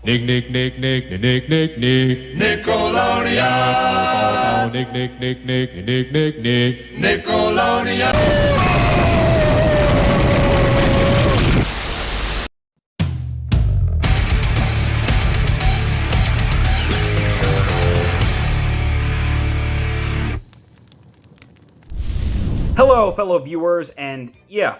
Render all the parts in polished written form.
Nick, Nick, Nick, Nick, Nick, Nick, Nick. Nickelodeon. Nick, Nick, Nick, Nick, Nick, Nick, Nick. Nickelodeon. Hello, fellow viewers, and yeah,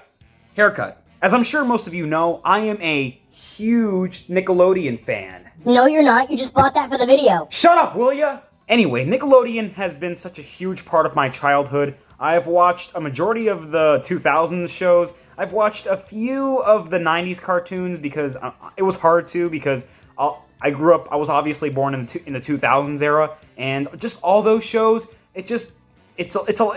haircut. As I'm sure most of you know, I am a huge Nickelodeon fan. No, you're not. You just bought that for the video. Shut up, will ya? Anyway, Nickelodeon has been such a huge part of my childhood. I've watched a majority of the 2000s shows. I've watched a few of the 90s cartoons because it was hard to, because I grew up, I was obviously born in the 2000s era, and just all those shows, it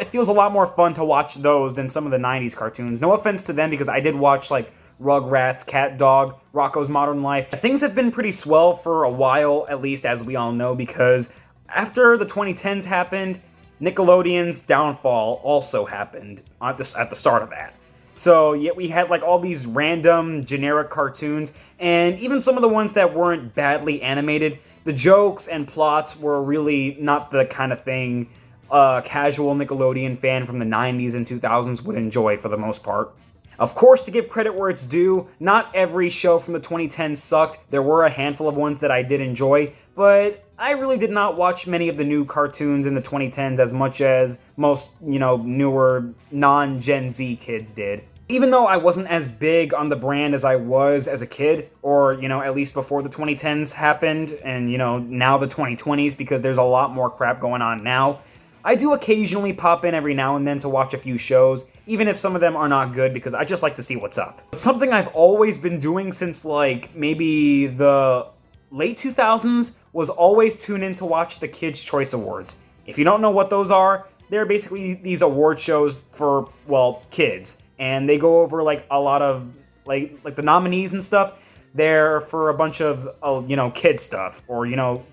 feels a lot more fun to watch those than some of the 90s cartoons. No offense to them, because I did watch, like, Rugrats, Cat Dog, Rocko's Modern Life. Things have been pretty swell for a while, at least as we all know, because after the 2010s happened, Nickelodeon's downfall also happened at the start of that. So, yeah, we had, like, all these random, generic cartoons, and even some of the ones that weren't badly animated, the jokes and plots were really not the kind of thing a casual Nickelodeon fan from the 90s and 2000s would enjoy for the most part. Of course, to give credit where it's due, not every show from the 2010s sucked. There were a handful of ones that I did enjoy, but I really did not watch many of the new cartoons in the 2010s as much as most, newer non-Gen Z kids did. Even though I wasn't as big on the brand as I was as a kid, or, at least before the 2010s happened, and, now the 2020s, because there's a lot more crap going on now, I do occasionally pop in every now and then to watch a few shows, even if some of them are not good, because I just like to see what's up. But something I've always been doing since, like, maybe the late 2000s was always tune in to watch the Kids' Choice Awards. If you don't know what those are, they're basically these award shows for, well, kids. And they go over, like, a lot of, like the nominees and stuff. They're for a bunch of, kid stuff, or,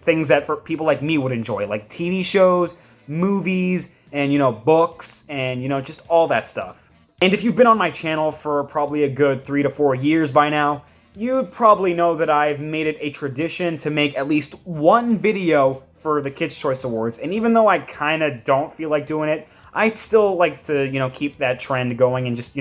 things that for people like me would enjoy, like TV shows, movies, and, books, and, just all that stuff. And if you've been on my channel for probably a good 3 to 4 years by now, you'd probably know that I've made it a tradition to make at least one video for the Kids' Choice Awards. And even though I kind of don't feel like doing it, I still like to, keep that trend going and just,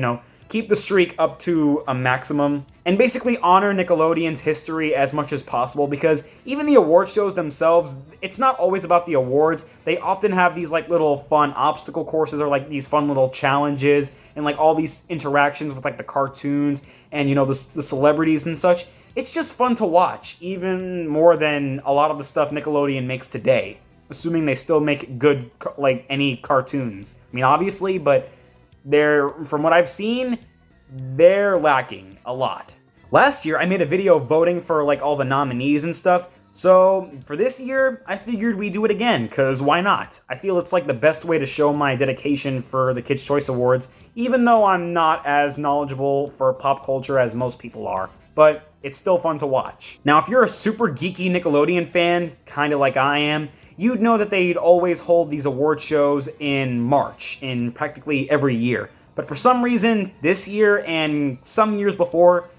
keep the streak up to a maximum, and basically honor Nickelodeon's history as much as possible, because even the award shows themselves, it's not always about the awards. They often have these, like, little fun obstacle courses, or, like, these fun little challenges, and, like, all these interactions with, like, the cartoons and, the celebrities and such. It's just fun to watch, even more than a lot of the stuff Nickelodeon makes today, assuming they still make good, like, any cartoons. I mean, obviously, but from what I've seen, they're lacking a lot. Last year, I made a video voting for, like, all the nominees and stuff, so for this year, I figured we'd do it again, because why not? I feel it's, like, the best way to show my dedication for the Kids' Choice Awards, even though I'm not as knowledgeable for pop culture as most people are, but it's still fun to watch. Now, if you're a super geeky Nickelodeon fan, kinda like I am, you'd know that they'd always hold these award shows in March, in practically every year. But for some reason, this year and some years before,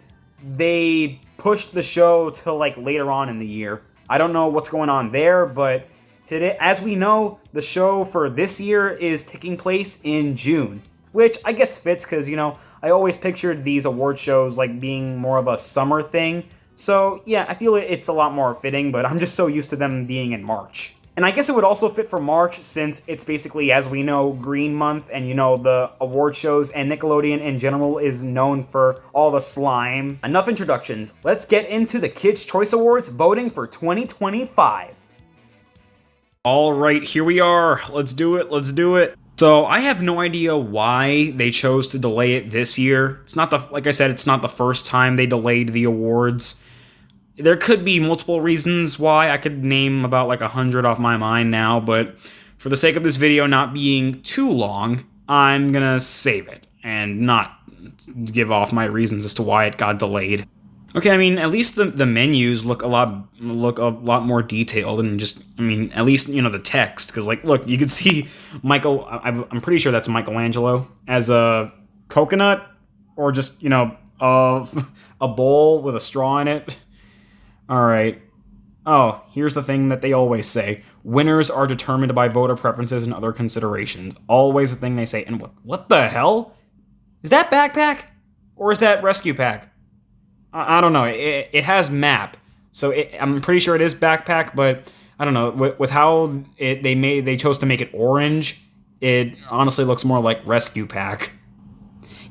they pushed the show till, like, later on in the year. I don't know what's going on there, but today, as we know, the show for this year is taking place in June, which I guess fits because, I always pictured these award shows like being more of a summer thing. So yeah, I feel it's a lot more fitting, but I'm just so used to them being in March. And I guess it would also fit for March, since it's basically, as we know, Green Month, and, the award shows, and Nickelodeon in general is known for all the slime. Enough introductions. Let's get into the Kids' Choice Awards voting for 2025. All right, here we are. Let's do it. So I have no idea why they chose to delay it this year. It's not like I said, it's not the first time they delayed the awards. There could be multiple reasons why. I could name about like 100 off my mind now, but for the sake of this video not being too long, I'm gonna save it and not give off my reasons as to why it got delayed. Okay, I mean, at least the menus look a lot more detailed, and just, I mean, at least, the text, because, like, look, you could see I'm pretty sure that's Michelangelo as a coconut, or just, a bowl with a straw in it. All right. Oh, here's the thing that they always say. Winners are determined by voter preferences and other considerations. Always the thing they say. And what the hell? Is that backpack? Or is that rescue pack? I don't know. It has map. So I'm pretty sure it is backpack, but I don't know. With how they chose to make it orange, it honestly looks more like rescue pack.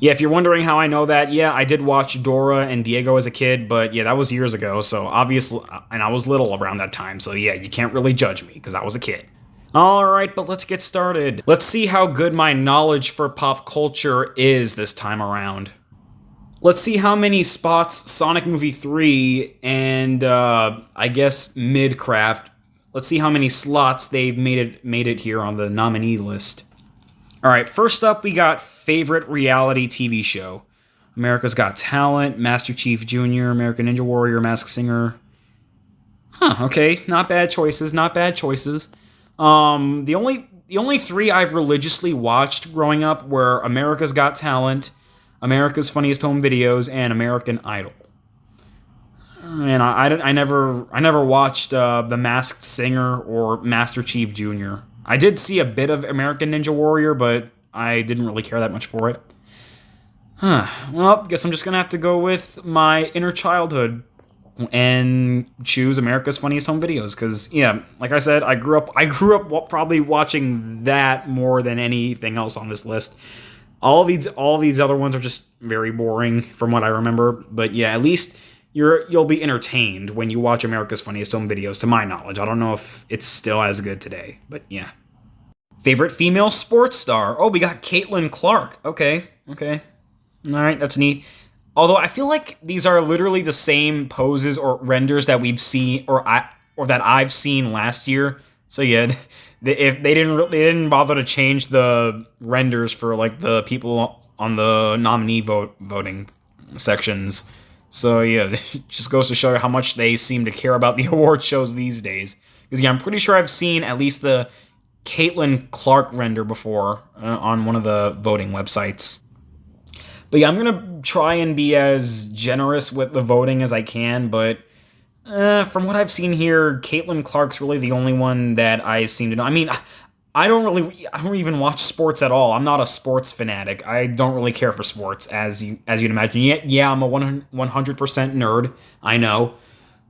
Yeah, if you're wondering how I know that, yeah, I did watch Dora and Diego as a kid, but yeah, that was years ago, so obviously, and I was little around that time, so yeah, you can't really judge me, because I was a kid. Alright, but let's get started. Let's see how good my knowledge for pop culture is this time around. Let's see how many spots Sonic Movie 3 and, I guess, Midcraft, let's see how many slots they've made it here on the nominee list. Alright, first up we got favorite reality TV show. America's Got Talent, Master Chief Jr., American Ninja Warrior, Masked Singer. Okay, not bad choices, not bad choices. The only three I've religiously watched growing up were America's Got Talent, America's Funniest Home Videos, and American Idol. And I never watched The Masked Singer or Master Chief Jr. I did see a bit of American Ninja Warrior, but I didn't really care that much for it. Well, guess I'm just gonna have to go with my inner childhood and choose America's Funniest Home Videos, because yeah, like I said, I grew up probably watching that more than anything else on this list. All these other ones are just very boring from what I remember, but yeah, at least you'll be entertained when you watch America's Funniest Home Videos, to my knowledge. I don't know if it's still as good today, but yeah. Favorite female sports star. Oh, we got Caitlin Clark. Okay. Alright, that's neat. Although I feel like these are literally the same poses or renders that we've seen, or that I've seen last year. So yeah, if they didn't bother to change the renders for like the people on the nominee voting sections. So yeah, it just goes to show how much they seem to care about the award shows these days. Because yeah, I'm pretty sure I've seen at least the Caitlin Clark render before on one of the voting websites. But yeah, I'm gonna try and be as generous with the voting as I can, but from what I've seen here, Caitlin Clark's really the only one that I seem to know. I mean, I don't even watch sports at all. I'm not a sports fanatic. I don't really care for sports, as you'd imagine. Yeah, I'm a 100% nerd, I know.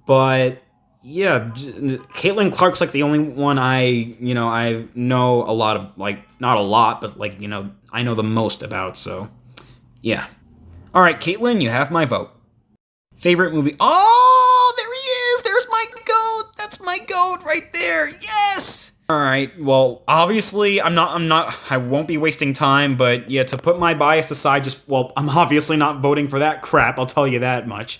But yeah, Caitlin Clark's like the only one I know a lot of, like, not a lot, but like, I know the most about, so yeah. All right, Caitlin, you have my vote. Favorite movie? Oh, there he is. There's my goat. That's my goat right there. Yes. All right. Well, obviously, I won't be wasting time, but yeah, to put my bias aside, I'm obviously not voting for that crap. I'll tell you that much.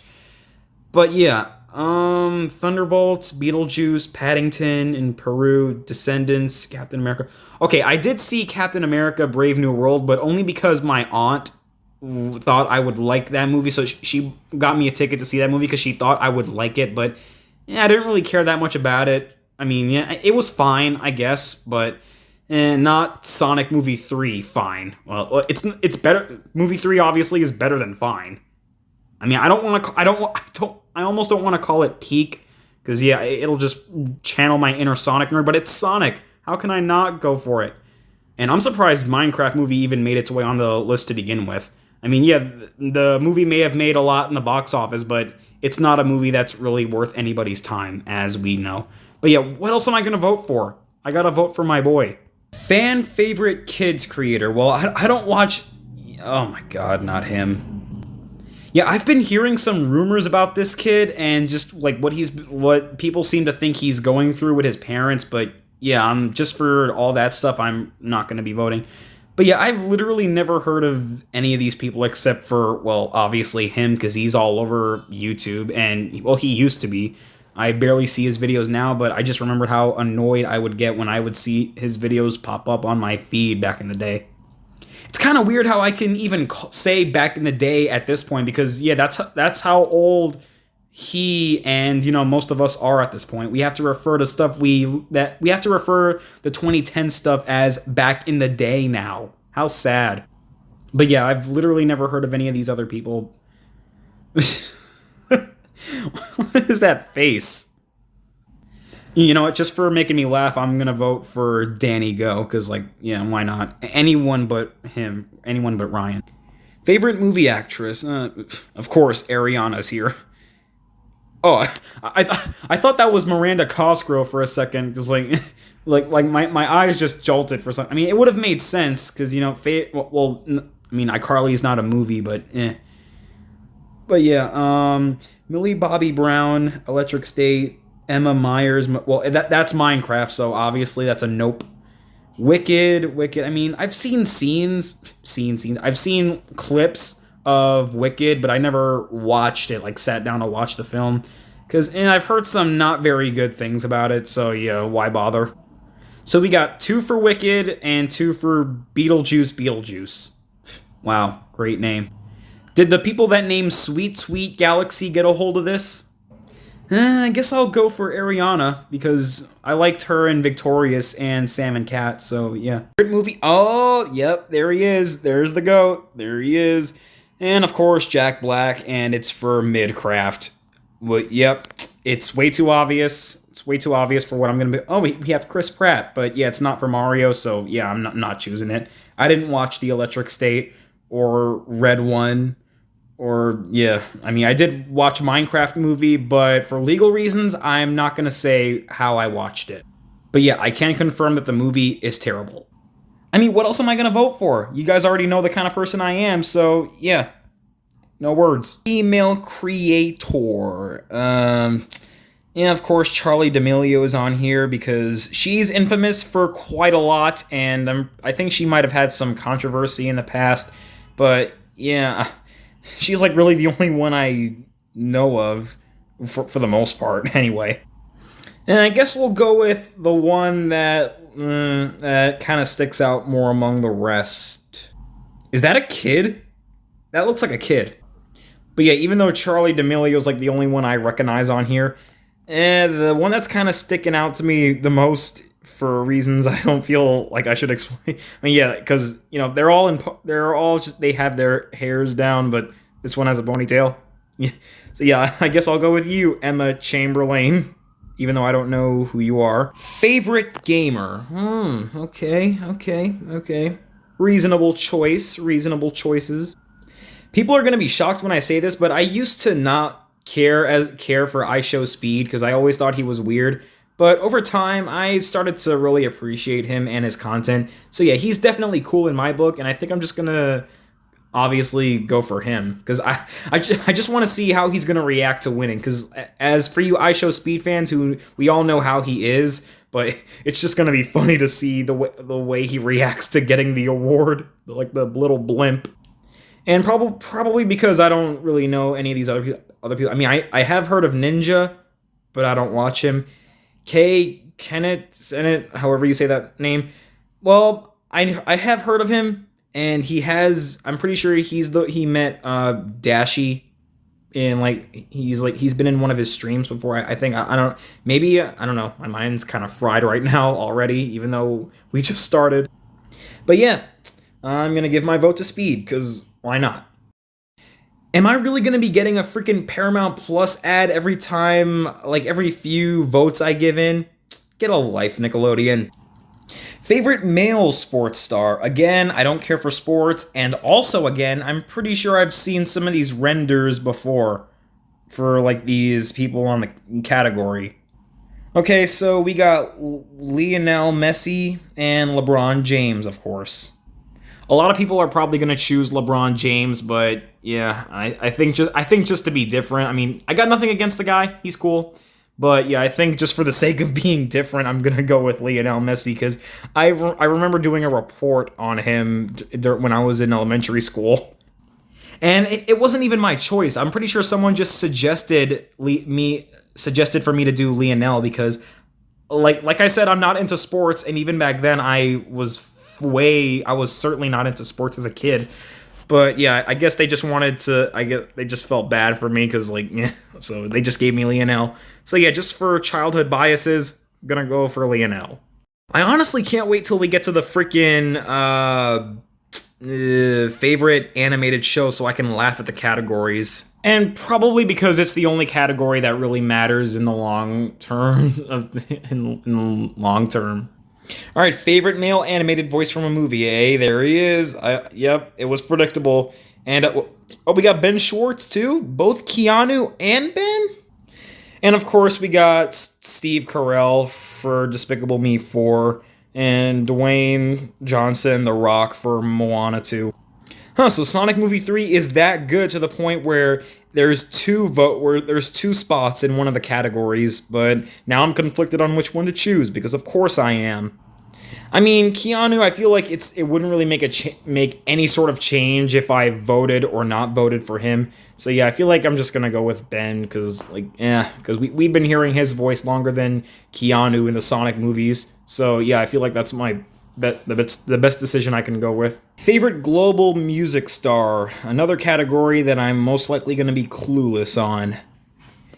But yeah, Thunderbolts, Beetlejuice, Paddington in Peru, Descendants, Captain America. Okay, I did see Captain America: Brave New World, but only because my aunt thought I would like that movie, so she got me a ticket to see that movie because she thought I would like it, but yeah, I didn't really care that much about it. I mean, yeah, it was fine, I guess, but not Sonic Movie 3 fine. Well, it's better. Movie 3 obviously is better than fine. I mean, I almost don't want to call it peak, because yeah, it'll just channel my inner Sonic nerd, but it's Sonic. How can I not go for it? And I'm surprised Minecraft movie even made its way on the list to begin with. I mean, yeah, the movie may have made a lot in the box office, but it's not a movie that's really worth anybody's time, as we know. But yeah, what else am I going to vote for? I got to vote for my boy. Fan favorite kids creator. Well, I don't watch... Oh my god, not him. Yeah, I've been hearing some rumors about this kid and just like what people seem to think he's going through with his parents, but yeah, just for all that stuff, I'm not going to be voting. But yeah, I've literally never heard of any of these people except for, well, obviously him, because he's all over YouTube, and, well, he used to be. I barely see his videos now, but I just remembered how annoyed I would get when I would see his videos pop up on my feed back in the day. It's kind of weird how I can even say back in the day at this point, because, yeah, that's how old he and, most of us are at this point. We have to refer to stuff we have to refer the 2010 stuff as back in the day now. How sad. But yeah, I've literally never heard of any of these other people. What is that face? You know what? Just for making me laugh, I'm gonna vote for Danny Go, because, like, yeah, why not? Anyone but him. Anyone but Ryan. Favorite movie actress? Of course, Ariana's here. Oh, I thought that was Miranda Cosgrove for a second, because, like my eyes just jolted for some. I mean, it would have made sense, because, you know, I mean, iCarly's not a movie, but eh. But yeah, Millie Bobby Brown, Electric State, Emma Myers. Well, that's Minecraft, so obviously that's a nope. Wicked. I mean, I've seen scenes. I've seen clips of Wicked, but I never watched it. Like, sat down to watch the film, and I've heard some not very good things about it. So yeah, why bother? So we got 2 for Wicked and 2 for Beetlejuice. Wow, great name. Did the people that named Sweet Galaxy get a hold of this? I guess I'll go for Ariana, because I liked her in Victorious and Sam and Cat, so yeah. Favorite movie? Oh, yep, there he is. There's the GOAT. There he is. And of course, Jack Black, and it's for Midcraft. Well, yep, it's way too obvious. It's way too obvious for what I'm going to be. Oh, we have Chris Pratt, but yeah, it's not for Mario, so yeah, I'm not choosing it. I didn't watch The Electric State or Red One. Or, yeah, I mean, I did watch Minecraft movie, but for legal reasons, I'm not going to say how I watched it. But yeah, I can confirm that the movie is terrible. I mean, what else am I going to vote for? You guys already know the kind of person I am, so yeah, no words. Female creator. And of course, Charlie D'Amelio is on here because she's infamous for quite a lot, and I think she might have had some controversy in the past, but yeah... She's, like, really the only one I know of, for the most part, anyway. And I guess we'll go with the one that kind of sticks out more among the rest. Is that a kid? That looks like a kid. But yeah, even though Charlie D'Amelio's, like, the only one I recognize on here, the one that's kind of sticking out to me the most, for reasons I don't feel like I should explain. I mean, yeah, because, you know, they have their hairs down, but this one has a ponytail. So yeah, I guess I'll go with you, Emma Chamberlain, even though I don't know who you are. Favorite gamer? Okay. Reasonable choices. People are going to be shocked when I say this, but I used to not care for IShowSpeed, because I always thought he was weird. But over time, I started to really appreciate him and his content. So yeah, he's definitely cool in my book, and I think I'm just gonna obviously go for him, because I just want to see how he's gonna react to winning. Because as for you IShowSpeed fans, who we all know how he is, but it's just gonna be funny to see the way he reacts to getting the award, like the little blimp. And probably because I don't really know any of these other people. I mean, I have heard of Ninja, but I don't watch him. Kenneth, however you say that name. Well, I have heard of him, and I'm pretty sure he met Dashi in, like, he's been in one of his streams before. I think, I don't know. My mind's kind of fried right now already, even though we just started. But yeah, I'm gonna give my vote to Speed, because why not? Am I really going to be getting a freaking Paramount Plus ad every time, like every few votes I give in? Get a life, Nickelodeon. Favorite male sports star? Again, I don't care for sports, and also, again, I'm pretty sure I've seen some of these renders before for, like, these people on the category. Okay, so we got Lionel Messi and LeBron James, of course. A lot of people are probably going to choose LeBron James, but yeah, I think just to be different. I mean, I got nothing against the guy. He's cool. But yeah, I think just for the sake of being different, I'm going to go with Lionel Messi, because I remember doing a report on him when I was in elementary school. And it wasn't even my choice. I'm pretty sure someone just suggested for me to do Lionel, because like I said, I'm not into sports, and even back then I was certainly not into sports as a kid. But yeah, I guess they just they just felt bad for me, because, like, yeah, so they just gave me Lionel. So yeah, just for childhood biases, I'm gonna go for Lionel. I honestly can't wait till we get to the freaking favorite animated show so I can laugh at the categories. And probably because it's the only category that really matters in the long term. in the long term. All right, favorite male animated voice from a movie. Hey, there he is. Yep, it was predictable. And we got Ben Schwartz too. Both Keanu and Ben. And of course, we got Steve Carell for Despicable Me 4, and Dwayne Johnson, The Rock, for Moana 2. So Sonic Movie 3 is that good to the point where there's two spots in one of the categories, but now I'm conflicted on which one to choose, because of course I am. I mean, Keanu, I feel like it wouldn't really make any sort of change if I voted or not voted for him. So yeah, I feel like I'm just gonna go with Ben, because we've been hearing his voice longer than Keanu in the Sonic movies. So yeah, I feel like that's the best decision I can go with. Favorite global music star, another category that I'm most likely gonna be clueless on.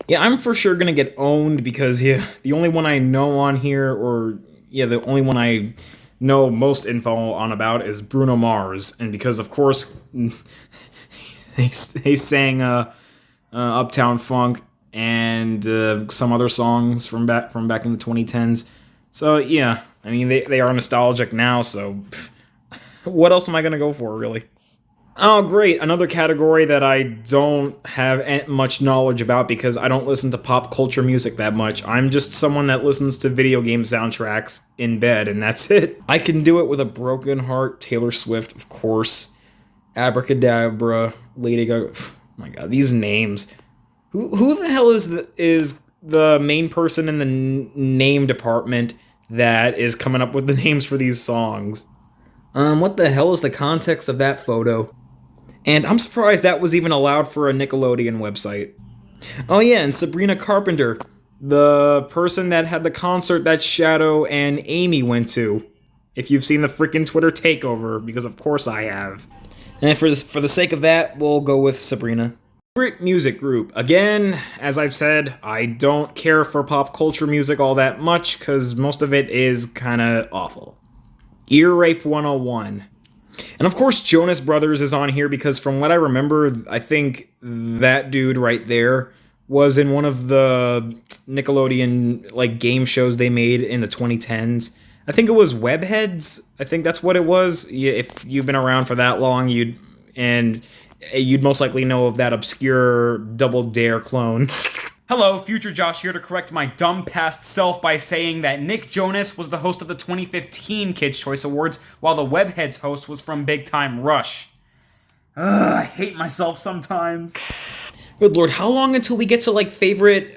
Yeah, I'm for sure gonna get owned because the only one I know on here, the only one I know most info on about is Bruno Mars, and because of course they sang Uptown Funk and some other songs from back in the 2010s. So yeah, I mean they are nostalgic now. So what else am I gonna go for, really? Oh, great. Another category that I don't have much knowledge about because I don't listen to pop culture music that much. I'm just someone that listens to video game soundtracks in bed, and that's it. I can do it with a broken heart. Taylor Swift, of course. Abracadabra, Lady Gaga. Oh my god, these names. Who the hell is the main person in the name department that is coming up with the names for these songs? What the hell is the context of that photo? And I'm surprised that was even allowed for a Nickelodeon website. Oh yeah, and Sabrina Carpenter, the person that had the concert that Shadow and Amy went to. If you've seen the freaking Twitter takeover, because of course I have. And for the sake of that, we'll go with Sabrina. Favorite music group. Again, as I've said, I don't care for pop culture music all that much, because most of it is kinda awful. Ear Rape 101. And of course, Jonas Brothers is on here because from what I remember, I think that dude right there was in one of the Nickelodeon game shows they made in the 2010s. I think it was Webheads. I think that's what it was. If you've been around for that long, you'd most likely know of that obscure Double Dare clone. Hello, Future Josh here to correct my dumb past self by saying that Nick Jonas was the host of the 2015 Kids' Choice Awards, while the Webheads host was from Big Time Rush. I hate myself sometimes. Good lord, how long until we get to, favorite,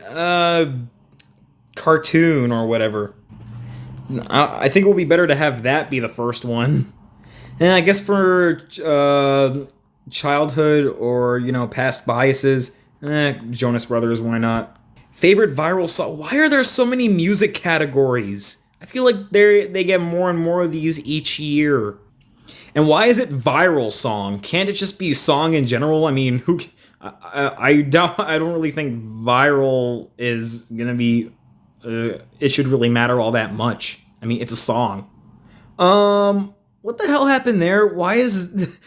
cartoon or whatever? I think it would be better to have that be the first one. And I guess for, childhood or, past biases, Jonas Brothers, why not? Favorite viral song. Why are there so many music categories? I feel like they get more and more of these each year. And why is it viral song? Can't it just be song in general? I mean, I don't really think viral is gonna be. It should really matter all that much. I mean, it's a song. What the hell happened there? Why is?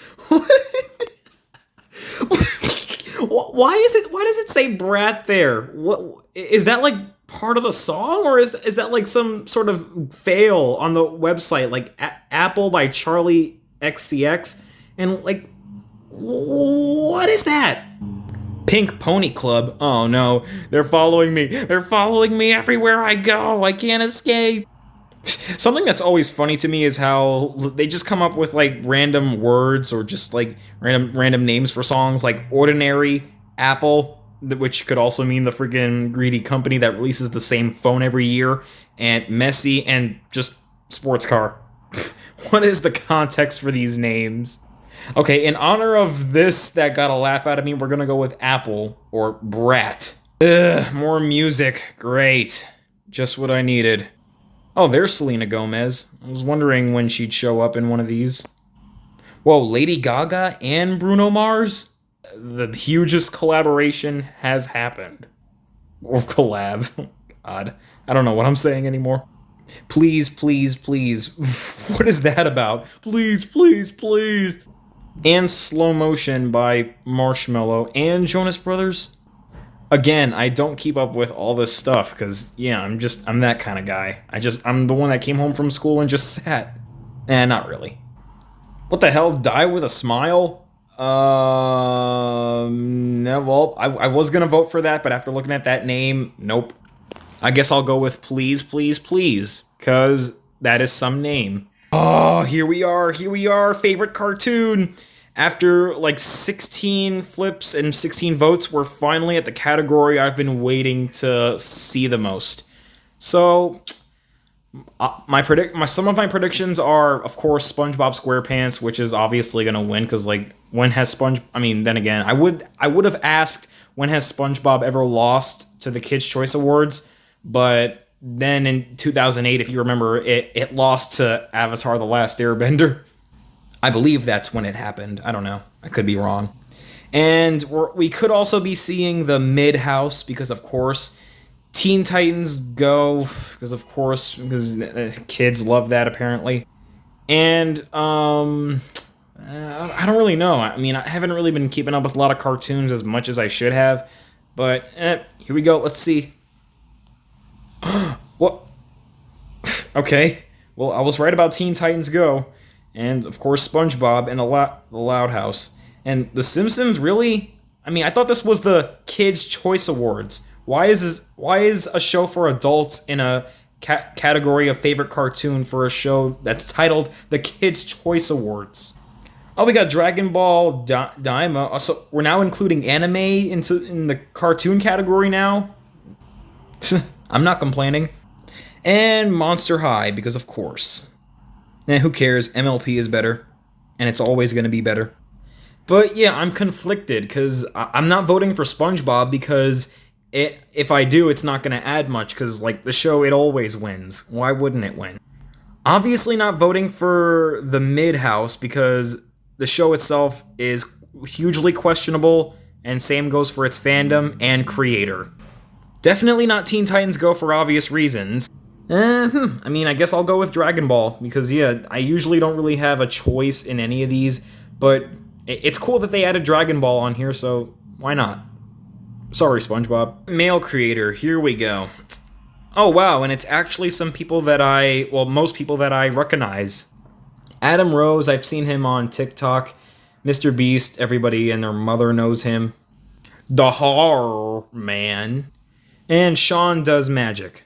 Why does it say brat there? What is that, part of the song, or is that some sort of fail on the website, Apple by Charlie XCX? And what is that? Pink Pony Club. Oh no, they're following me. They're following me everywhere I go. I can't escape. Something that's always funny to me is how they just come up with random words or just random names for songs, like Ordinary, Apple, which could also mean the freaking greedy company that releases the same phone every year, and Messy, and just Sports Car. What is the context for these names? Okay, in honor of this that got a laugh out of me, we're gonna go with Apple or Brat. Ugh, more music. Great. Just what I needed. Oh, there's Selena Gomez. I was wondering when she'd show up in one of these. Whoa, Lady Gaga and Bruno Mars? The hugest collaboration has happened. Or collab. God, I don't know what I'm saying anymore. Please, please, please. What is that about? Please, please, please. And Slow Motion by Marshmello and Jonas Brothers. Again, I don't keep up with all this stuff because, yeah, I'm that kind of guy. I'm the one that came home from school and just sat. Not really. What the hell? Die with a Smile? No, well, I was gonna vote for that, but after looking at that name, nope. I guess I'll go with Please, Please, Please, because that is some name. Oh, here we are, favorite cartoon. After like 16 flips and 16 votes, we're finally at the category I've been waiting to see the most. So, some of my predictions are, of course, SpongeBob SquarePants, which is obviously gonna win because like when has then again, I would have asked when has SpongeBob ever lost to the Kids' Choice Awards, but then in 2008, if you remember, it lost to Avatar: The Last Airbender. I believe that's when it happened. I don't know. I could be wrong. And we could also be seeing the Mid-House because, of course, Teen Titans Go, because kids love that apparently. And I don't really know. I mean, I haven't really been keeping up with a lot of cartoons as much as I should have. But here we go. Let's see. What? Okay. Well, I was right about Teen Titans Go. And, of course, SpongeBob and the Loud House. And The Simpsons, really? I mean, I thought this was the Kids' Choice Awards. Why is a show for adults in a category of favorite cartoon for a show that's titled the Kids' Choice Awards? Oh, we got Dragon Ball Daima. So we're now including anime in the cartoon category now? I'm not complaining. And Monster High, because of course. Who cares? MLP is better. And it's always going to be better. But yeah, I'm conflicted because I'm not voting for SpongeBob because if I do, it's not going to add much because, like, the show, it always wins. Why wouldn't it win? Obviously not voting for the Mid-House because the show itself is hugely questionable, and same goes for its fandom and creator. Definitely not Teen Titans Go for obvious reasons. I mean, I guess I'll go with Dragon Ball because, yeah, I usually don't really have a choice in any of these, but it's cool that they added Dragon Ball on here, so why not? Sorry, SpongeBob. Male creator, here we go. Oh, wow, and it's actually some people that most people that I recognize. Adam Rose, I've seen him on TikTok. Mr. Beast, everybody and their mother knows him. The Horror Man. And Sean Does Magic.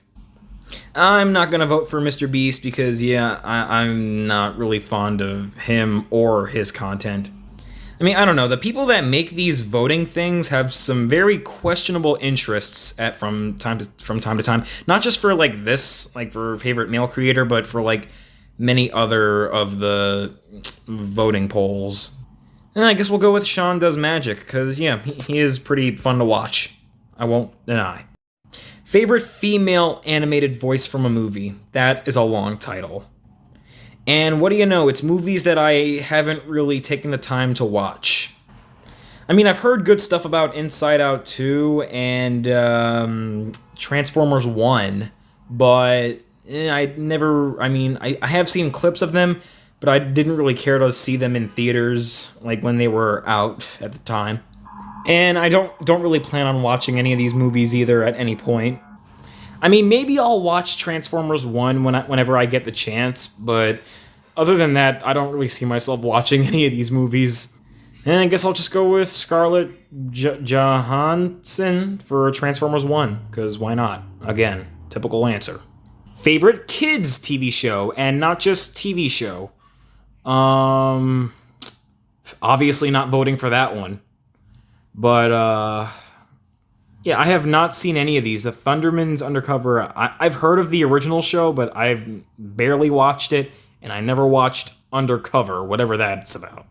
I'm not gonna vote for Mr. Beast because, yeah, I'm not really fond of him or his content. I mean, I don't know. The people that make these voting things have some very questionable interests from time to time. Not just for like this, like for favorite male creator, but for like many other of the voting polls. And I guess we'll go with Sean Does Magic because, yeah, he is pretty fun to watch. I won't deny. Favorite female animated voice from a movie. That is a long title. And what do you know? It's movies that I haven't really taken the time to watch. I mean, I've heard good stuff about Inside Out 2 and Transformers 1, but I have seen clips of them, but I didn't really care to see them in theaters, like when they were out at the time. And I don't really plan on watching any of these movies either at any point. I mean, maybe I'll watch Transformers 1 whenever I get the chance, but other than that, I don't really see myself watching any of these movies. And I guess I'll just go with Scarlett Johansson for Transformers 1, because why not? Again, typical answer. Favorite kids TV show, and not just TV show. Obviously not voting for that one. But, yeah, I have not seen any of these. The Thunderman's Undercover, I've heard of the original show, but I've barely watched it, and I never watched Undercover, whatever that's about.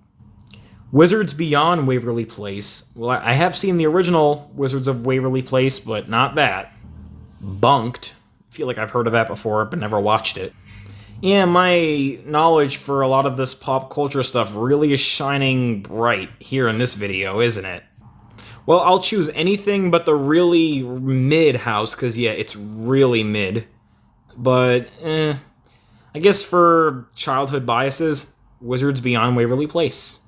Wizards Beyond Waverly Place. Well, I have seen the original Wizards of Waverly Place, but not that. Bunked. I feel like I've heard of that before, but never watched it. Yeah, my knowledge for a lot of this pop culture stuff really is shining bright here in this video, isn't it? Well, I'll choose anything but the really mid house, because, yeah, it's really mid. But, I guess for childhood biases, Wizards Beyond Waverly Place.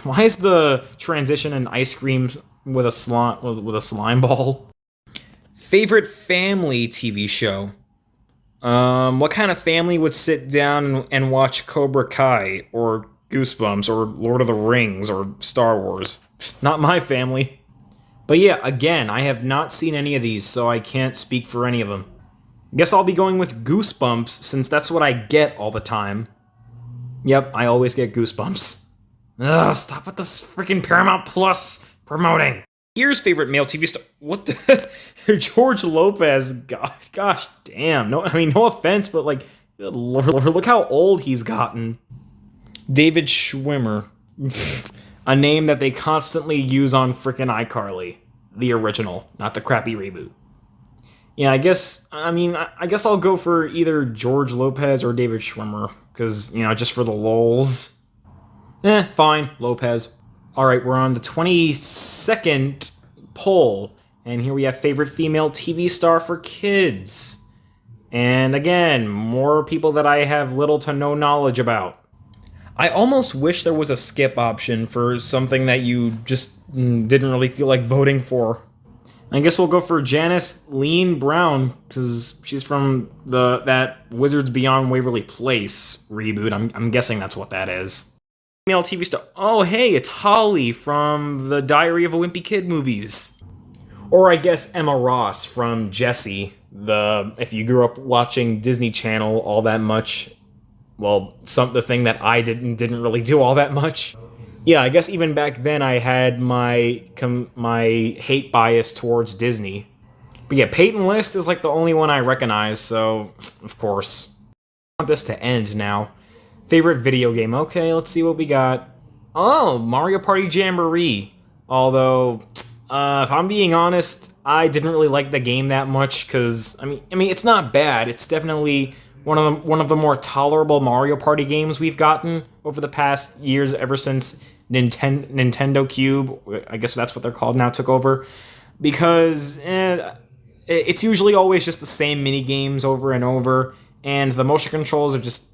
Why is the transition in ice cream with a slime ball? Favorite family TV show? What kind of family would sit down and watch Cobra Kai, or Goosebumps, or Lord of the Rings, or Star Wars? Not my family. But yeah, again, I have not seen any of these, so I can't speak for any of them. Guess I'll be going with Goosebumps, since that's what I get all the time. Yep, I always get Goosebumps. Ugh, stop with this freaking Paramount Plus promoting. Here's favorite male TV star. What the? George Lopez. Gosh damn. No, I mean, no offense, but like, good Lord, look how old he's gotten. David Schwimmer. A name that they constantly use on frickin' iCarly. The original, not the crappy reboot. Yeah, I guess I'll go for either George Lopez or David Schwimmer, because, just for the lols. Fine, Lopez. Alright, we're on the 22nd poll, and here we have favorite female TV star for kids. And again, more people that I have little to no knowledge about. I almost wish there was a skip option for something that you just didn't really feel like voting for. I guess we'll go for Janice Lean Brown, because she's from that Wizards Beyond Waverly Place reboot. I'm guessing that's what that is. Female TV star. Oh, hey, it's Holly from the Diary of a Wimpy Kid movies. Or I guess Emma Ross from Jessie. If you grew up watching Disney Channel all that much, well, the thing that I didn't really do all that much. Yeah, I guess even back then I had my hate bias towards Disney. But yeah, Peyton List is like the only one I recognize, so of course. I want this to end now. Favorite video game. Okay, let's see what we got. Oh, Mario Party Jamboree. Although, if I'm being honest, I didn't really like the game that much, because, I mean, it's not bad. It's definitely one of the more tolerable Mario Party games we've gotten over the past years, ever since Nintendo Cube, I guess that's what they're called now, took over. Because it's usually always just the same mini games over and over, and the motion controls are just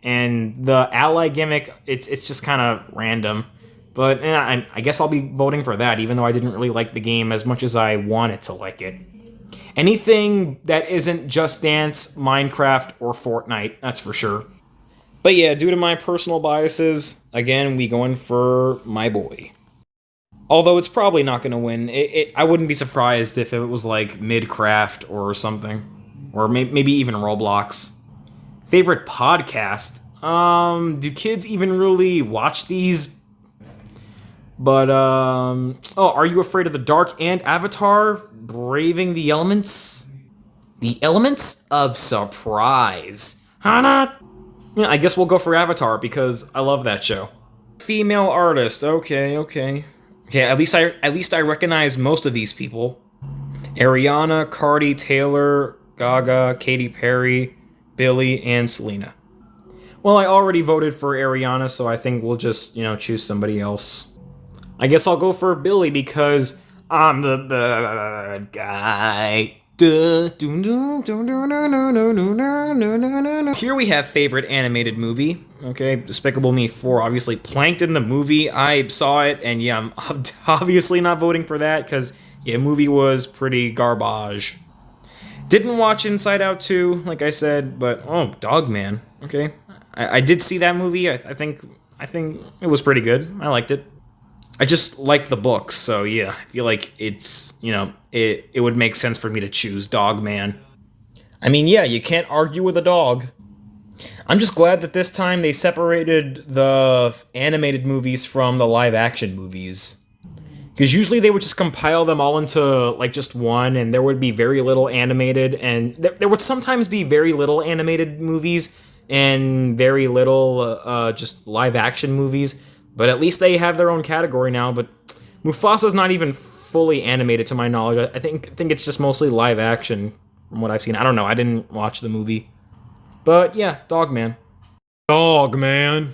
and the ally gimmick, it's just kind of random. But I guess I'll be voting for that, even though I didn't really like the game as much as I wanted to like it. Anything that isn't Just Dance, Minecraft, or Fortnite, that's for sure. But yeah, due to my personal biases, again, we going for my boy. Although it's probably not going to win. I wouldn't be surprised if it was like Midcraft or something. Or maybe even Roblox. Favorite podcast? Do kids even really watch these? But, Are You Afraid of the Dark and Avatar? Braving the Elements? The Elements of Surprise. Hana? Yeah, I guess we'll go for Avatar, because I love that show. Female artist. Okay. At least I recognize most of these people. Ariana, Cardi, Taylor, Gaga, Katy Perry, Billie, and Selena. Well, I already voted for Ariana, so I think we'll just, choose somebody else. I guess I'll go for Billie, because I'm the bad guy. Here we have favorite animated movie. Okay, Despicable Me 4, obviously. Plankton the movie, I saw it, and yeah, I'm obviously not voting for that, because, yeah, movie was pretty garbage. Didn't watch Inside Out 2, like I said, but, Dogman, okay. I did see that movie. I think it was pretty good. I liked it. I just like the books, so yeah, I feel like it's, it would make sense for me to choose Dogman. I mean, yeah, you can't argue with a dog. I'm just glad that this time they separated the animated movies from the live-action movies. Because usually they would just compile them all into, like, just one, and there would be very little animated, and there would sometimes be very little animated movies, and very little, just live-action movies. But at least they have their own category now, but Mufasa's not even fully animated to my knowledge. I think it's just mostly live action from what I've seen. I don't know, I didn't watch the movie. But yeah, Dogman. Dogman.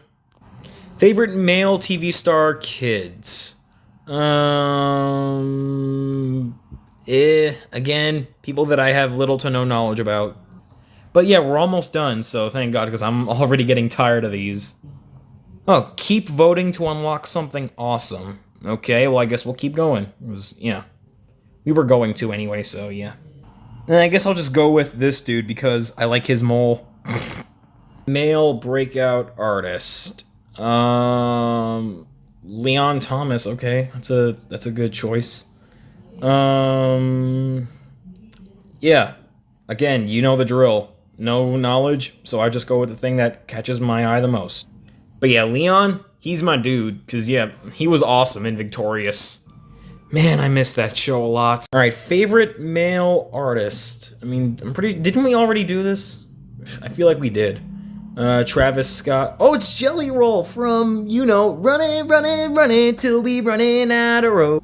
Favorite male TV star kids? Again, people that I have little to no knowledge about. But yeah, we're almost done, so thank God, because I'm already getting tired of these. Oh, keep voting to unlock something awesome. Okay, well, I guess we'll keep going. It was, yeah. We were going to anyway, so yeah. And I guess I'll just go with this dude because I like his mole. Male breakout artist. Leon Thomas, okay. That's a good choice. Yeah. Again, you know the drill. No knowledge, so I just go with the thing that catches my eye the most. But yeah, Leon, he's my dude, because yeah, he was awesome in Victorious. Man, I missed that show a lot. Alright, favorite male artist. I mean, didn't we already do this? I feel like we did. Travis Scott. Oh, it's Jelly Roll from, you know, running till we running out of road.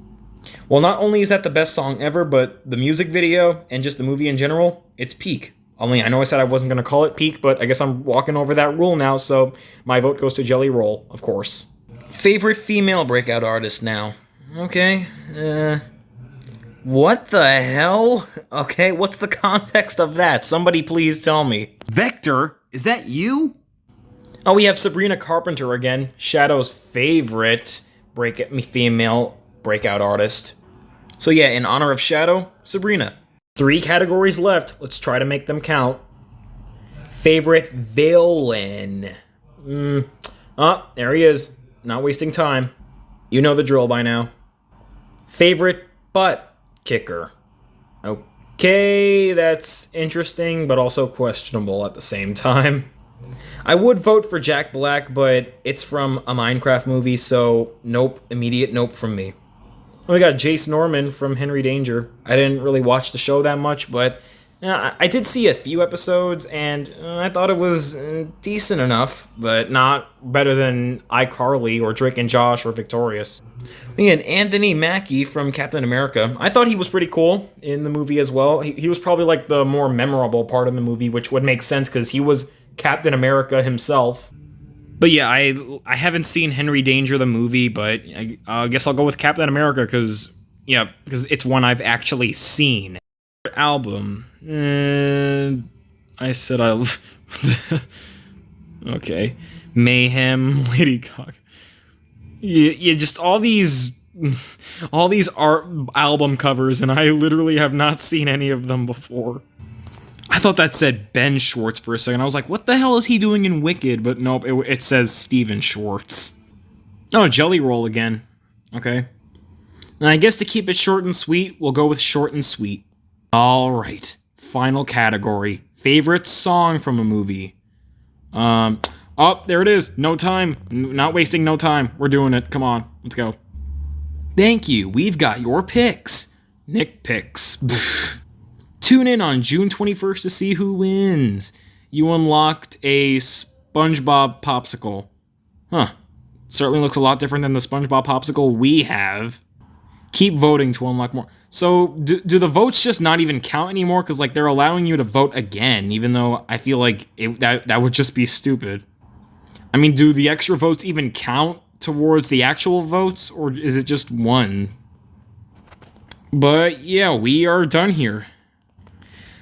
Well, not only is that the best song ever, but the music video and just the movie in general, it's peak. Only, I know I said I wasn't going to call it peak, but I guess I'm walking over that rule now, so my vote goes to Jelly Roll, of course. Favorite female breakout artist now. Okay, what the hell? Okay, what's the context of that? Somebody please tell me. Vector, is that you? Oh, we have Sabrina Carpenter again, Shadow's favorite female breakout artist. So yeah, in honor of Shadow, Sabrina. 3 categories left. Let's try to make them count. Favorite villain. Oh, there he is. Not wasting time. You know the drill by now. Favorite butt kicker. Okay, that's interesting, but also questionable at the same time. I would vote for Jack Black, but it's from a Minecraft movie, so nope, immediate nope from me. We got Jace Norman from Henry Danger. I didn't really watch the show that much, but I did see a few episodes, and I thought it was decent enough, but not better than iCarly or Drake and Josh or Victorious. We had Anthony Mackie from Captain America. I thought he was pretty cool in the movie as well. He was probably like the more memorable part of the movie, which would make sense because he was Captain America himself. But yeah, I haven't seen Henry Danger the movie, but I guess I'll go with Captain America because it's one I've actually seen. Album. I said okay. Mayhem, Lady Gaga. Yeah, just all these art album covers, and I literally have not seen any of them before. I thought that said Ben Schwartz for a second. I was like, what the hell is he doing in Wicked? But nope, it says Steven Schwartz. Oh, Jelly Roll again. Okay. And I guess to keep it short and sweet, we'll go with short and sweet. Alright. Final category. Favorite song from a movie. Oh, there it is. No time. Not wasting no time. We're doing it. Come on. Let's go. Thank you. We've got your picks. Nick picks. Tune in on June 21st to see who wins. You unlocked a SpongeBob popsicle. Huh. Certainly looks a lot different than the SpongeBob popsicle we have. Keep voting to unlock more. So, do the votes just not even count anymore? Because, like, they're allowing you to vote again, even though I feel like that would just be stupid. I mean, do the extra votes even count towards the actual votes, or is it just one? But, yeah, we are done here.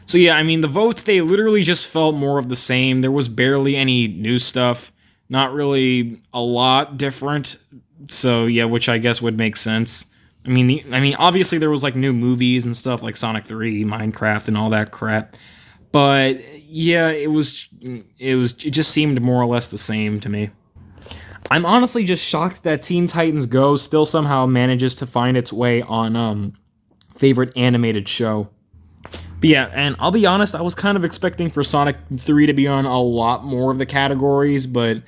So yeah, I mean, the votes, they literally just felt more of the same. There was barely any new stuff. Not really a lot different. So yeah, which I guess would make sense. I mean, obviously there was like new movies and stuff like Sonic 3, Minecraft, and all that crap. But yeah, it just seemed more or less the same to me. I'm honestly just shocked that Teen Titans Go still somehow manages to find its way on favorite animated show. But yeah, and I'll be honest, I was kind of expecting for Sonic 3 to be on a lot more of the categories, but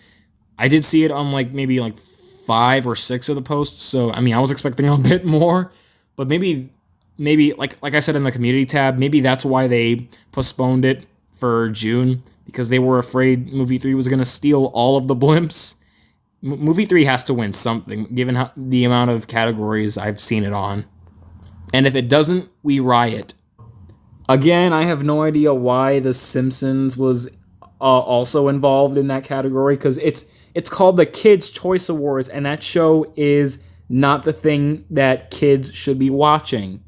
I did see it on like maybe like 5 or 6 of the posts, so I mean, I was expecting a bit more, but maybe like I said in the community tab, maybe that's why they postponed it for June, because they were afraid Movie 3 was going to steal all of the blimps. Movie 3 has to win something, given the amount of categories I've seen it on. And if it doesn't, we riot. Again, I have no idea why The Simpsons was also involved in that category, because it's called the Kids' Choice Awards, and that show is not the thing that kids should be watching.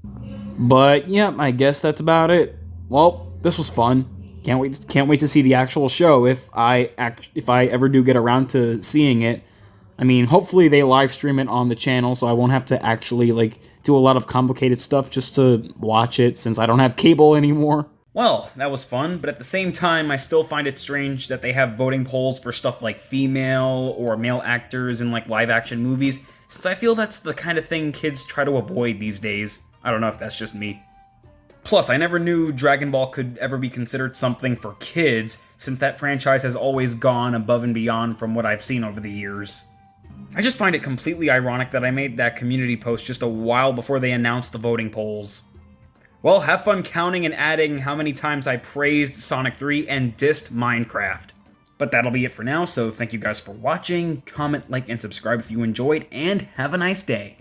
But yeah, I guess that's about it. Well, this was fun. Can't wait to see the actual show if I ever do get around to seeing it. I mean, hopefully they live stream it on the channel, so I won't have to actually like do a lot of complicated stuff just to watch it since I don't have cable anymore. Well, that was fun, but at the same time, I still find it strange that they have voting polls for stuff like female or male actors in like live-action movies, since I feel that's the kind of thing kids try to avoid these days. I don't know if that's just me. Plus, I never knew Dragon Ball could ever be considered something for kids, since that franchise has always gone above and beyond from what I've seen over the years. I just find it completely ironic that I made that community post just a while before they announced the voting polls. Well, have fun counting and adding how many times I praised Sonic 3 and dissed Minecraft. But that'll be it for now, so thank you guys for watching, comment, like, and subscribe if you enjoyed, and have a nice day.